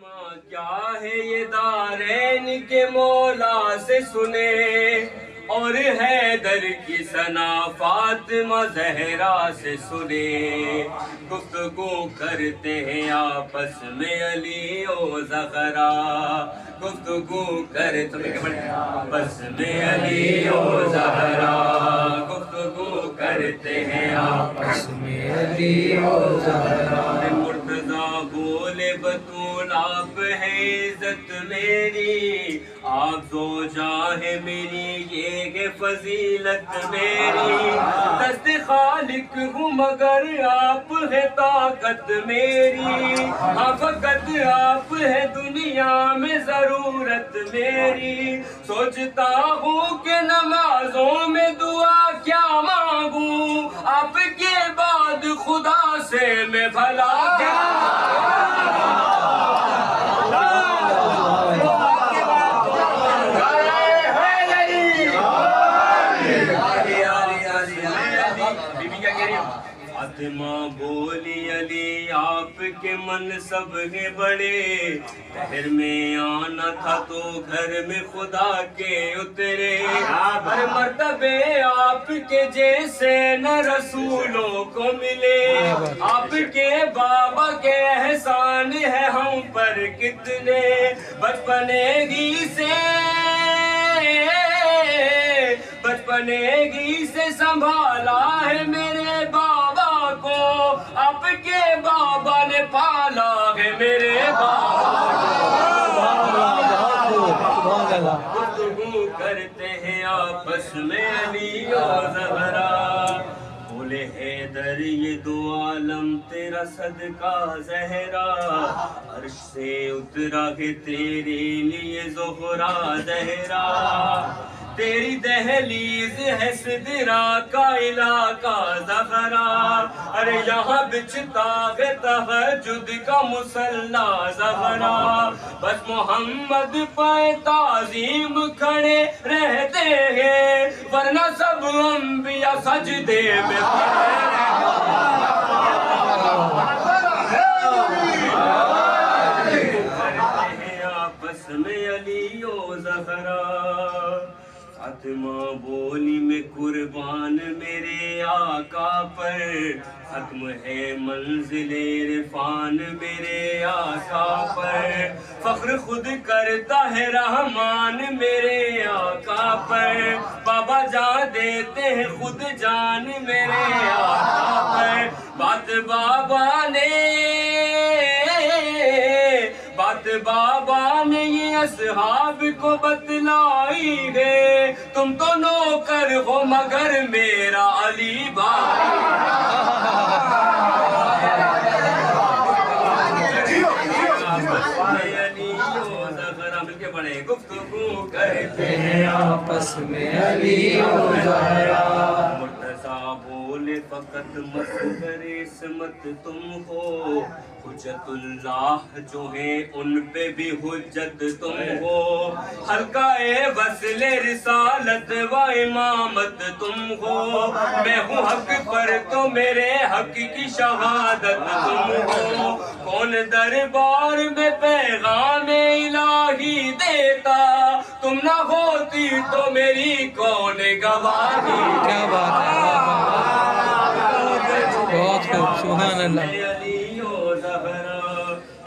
فاطمہ کیا ہے یہ دارین کے مولا سے سنے، اور حیدر کی ثنا فاطمہ زہرا سے سنے، گفتگو کرتے ہیں آپس میں علی و زہرا، گفتگو کرتے ہیں آپس میں علی و زہرا، گفتگو کرتے ہیں آپس میں علی و زہرا۔ مرتضیٰ بولے بطول آپ ہے عزت میری، آپ زوجہ ہے میری یہ ہے فضیلت میری، دست خالق ہوں مگر آپ ہے طاقت میری، ہاں فقط آپ ہے دنیا میں ضرورت میری، سوچتا ہوں کہ نمازوں میں دعا کیا مانگوں، آپ کے بعد خدا سے میں بھلا کیا فاطمہ بولی علی آپ کے منصب ہے بڑے، شہر میں آنا تھا تو گھر میں خدا کے اترے، ہر مرتبے آپ کے جیسے نہ رسولوں کو ملے، آپ کے بابا کے احسان ہے ہم پر کتنے، بچپنگی سے سنبھالا ہے میرے بابا کو، آپ کے بابا نے پالا ہے میرے بابا کو، گفتگو کرتے ہیں آپس میں علی اور زہرا، بولے حیدر یہ دو عالم تیرا صدقہ زہرا، عرش سے اترا ہے تیرے لیے زہرا زہرا، تیری دہلیز ہے سدرا کا علاقہ زہرا، ارے یہاں بچھتا ہے تہجد کا مصلی زہرا، بس محمد پہ تعظیم کھڑے رہتے ہیں، ورنہ سب انبیاء سجدے میں پڑے ہیں آپس میں علی و زہرا۔ فاطمہ بولی میں قربان میرے آقا پر، ختم ہے منزل عرفان میرے آقا پر، فخر خود کرتا ہے رحمان میرے آقا پر، بابا جان دیتے ہیں خود جان میرے آقا پر، بات بابا نے یہ اصحاب کو بتلائی ہے، تم تو نوکر ہو مگر میرا علی بھائی، مل کے پڑھیں، گفتگو کرتے ہیں آپس میں علی و زہرا، مرتضیٰ بولے فقط مصدر عصمت تم ہو، حجت اللہ جو ہیں ان پہ بھی حجت تم ہو، حلقہ وصل رسالت و امامت تم ہو، میں ہوں حق پر تو میرے حق کی شہادت تم ہو، کون دربار میں پیغام الہی دیتا، تم نہ ہوتی تو میری کون گواہی، کیا بات ہے، بہت خوب، سبحان اللہ۔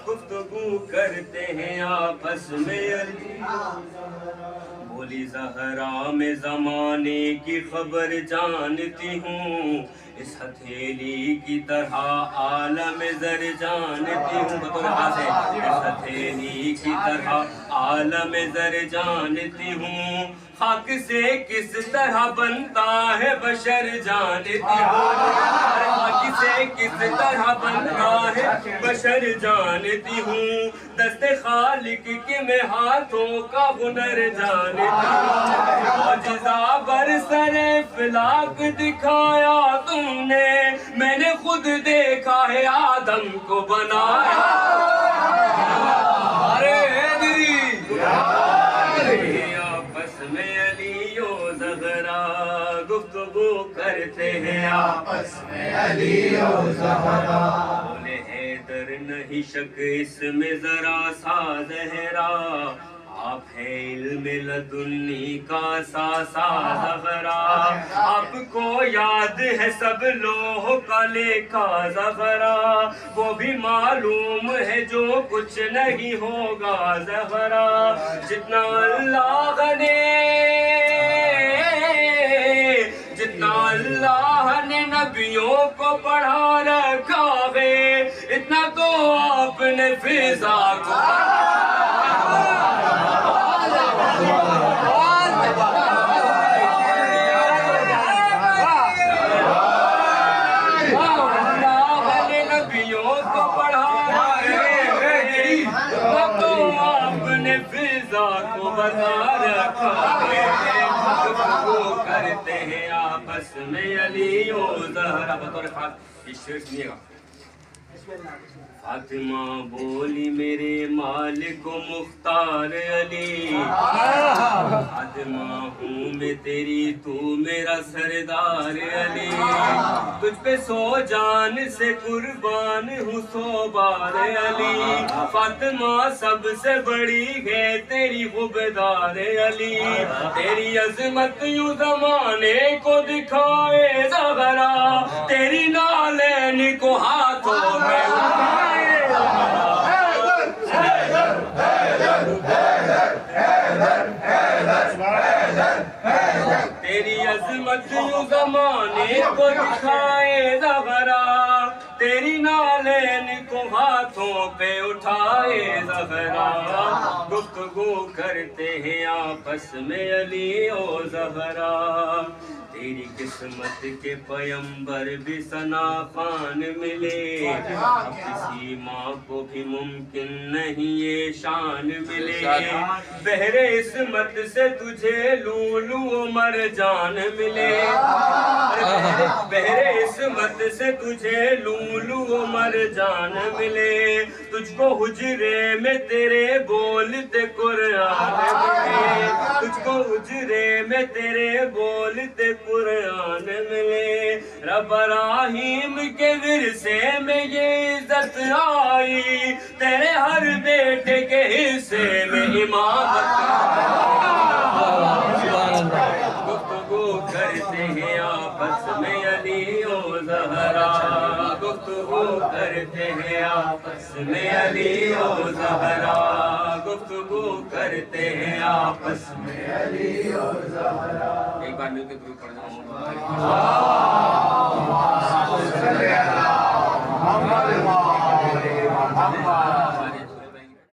گفتگو کرتے ہیں آپس میں علی، بولی زہرا میں زمانے کی خبر جانتی ہوں، اس ہتھیلی کی طرح عالم زر جانتی ہوں، بطور خاص ہے، اس ہتھیلی کی طرح عالم زر جانتی ہوں، خاک سے کس طرح بنتا ہے بشر جانتی ہوں، خاک سے کس طرح بنتا ہے بشر جانتی ہوں، دست خالق کے میں ہاتھوں کا ہنر جانتی ہوں، معجزہ برسر فلاک دکھایا تم نے، میں نے خود دیکھا ہے آدم کو بنایا، ارے حیدری آپس میں علی و زہرا، گفتگو کرتے ہیں آپس میں علی و زہرا، بولے حیدر نہیں نہیں شک اس میں ذرا سا زہرا آپ ہے علم لدنی کا سا زغرا آپ کو یاد ہے سب لوح کا لکھا زغرا وہ بھی معلوم ہے جو کچھ نہیں ہوگا زغرا جتنا اللہ نے نبیوں کو پڑھا رکھا ہے اتنا تو آپ نے فضا کو کرتے ہیں آپس میں علی و زہرا بطور خاص اس شعر سنیے گا فاطمہ بولی میرے مالک و مختار علی فاطمہ ہوں میں تیری تو میرا سردار علی تجھ پہ سو جان سے قربان ہوں سو بار علی فاطمہ سب سے بڑی ہے تیری خبردار علی تیری عظمت یوں زمانے کو دکھائے زغرا تیری نالین کو ہاتھوں میں تیری عظمت یوں زمانے کو دکھائے زغرا تیری نالین کو ہاتھوں پہ اٹھائے زغرا گفتگو کرتے ہیں آپس میں علی و زہرا تیری قسمت کے پیمبر بھی ثنا خوان ملے اب کسی ماں کو بھی ممکن نہیں یہ شان ملے بحر عصمت سے تجھے لولو و مرجان ملے بحر عصمت سے تجھے لولو و مرجان ملے تجھ کو حجرے میں تیرے بولتے قرآن ملے تجھ کو حجرے میں تیرے بولتے قرآن ملے رب راہیم کے ورثے میں یہ عزت آئی تیرے ہر بیٹے کے حصے میں امامت گفتگو کرتے ہیں آپس میں علی و زہرا گفتگو کرتے ہیں آپس میں علی و زہرا گفتگو کرتے ہیں آپس میں علی و زہرا ایک بار مل کے درود پڑھ جاؤں